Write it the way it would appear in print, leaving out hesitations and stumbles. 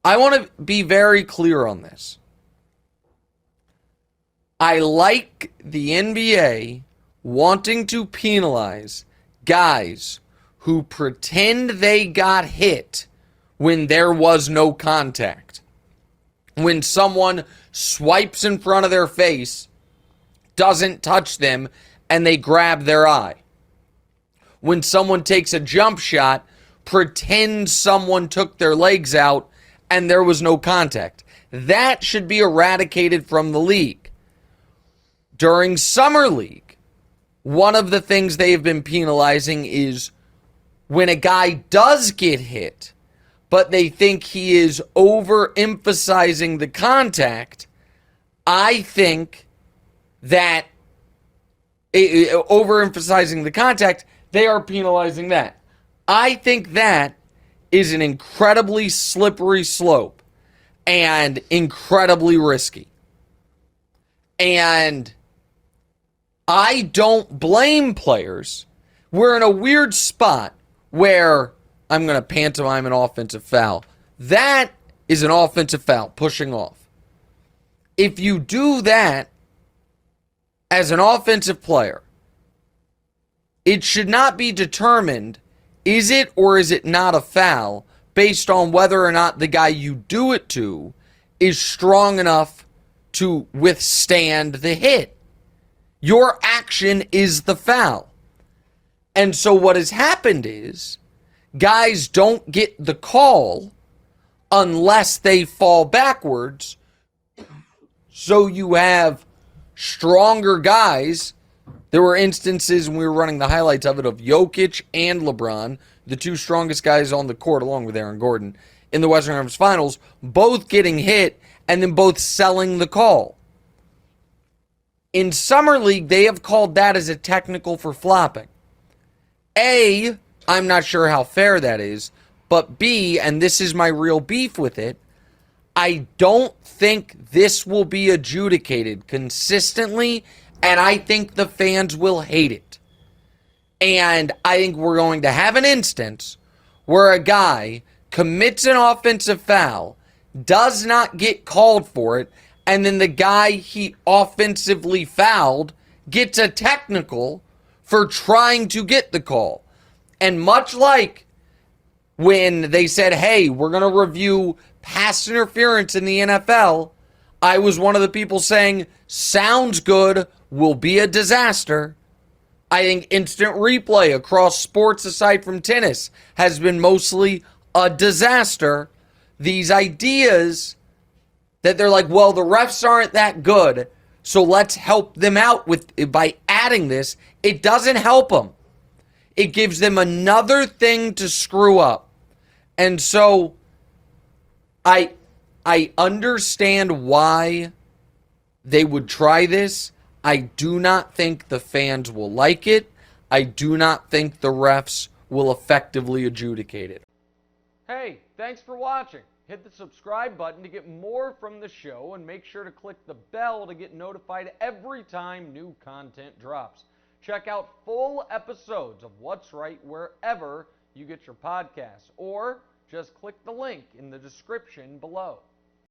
I want to be very clear on this. I like the NBA wanting to penalize guys who pretend they got hit when there was no contact. When someone swipes in front of their face, doesn't touch them, and they grab their eye. When someone takes a jump shot, pretends someone took their legs out, and there was no contact. That should be eradicated from the league. During Summer League, one of the things they have been penalizing is when a guy does get hit, but they think he is overemphasizing the contact. I think that overemphasizing the contact, they are penalizing that. I think that is an incredibly slippery slope and incredibly risky. And I don't blame players. We're in a weird spot where I'm going to pantomime an offensive foul. That is an offensive foul, pushing off. If you do that as an offensive player, it should not be determined, is it or is it not a foul, based on whether or not the guy you do it to is strong enough to withstand the hit. Your action is the foul. And so what has happened is guys don't get the call unless they fall backwards. So you have stronger guys. There were instances when we were running the highlights of it of Jokic and LeBron, the two strongest guys on the court along with Aaron Gordon, in the Western Conference Finals, both getting hit and then both selling the call. In Summer League, they have called that as a technical for flopping. A, I'm not sure how fair that is, but B, and this is my real beef with it, I don't think this will be adjudicated consistently, and I think the fans will hate it. And I think we're going to have an instance where a guy commits an offensive foul, does not get called for it, and then the guy he offensively fouled gets a technical for trying to get the call. And much like when they said, hey, we're going to review pass interference in the NFL, I was one of the people saying, sounds good, will be a disaster. I think instant replay across sports aside from tennis has been mostly a disaster. These ideas that they're like, well, the refs aren't that good, so let's help them out by adding this. It doesn't help them. It gives them another thing to screw up. And so I understand why they would try this. I do not think the fans will like it. I do not think the refs will effectively adjudicate it. Hey, thanks for watching. Hit the subscribe button to get more from the show, and make sure to click the bell to get notified every time new content drops. Check out full episodes of What's Right wherever you get your podcasts, or just click the link in the description below.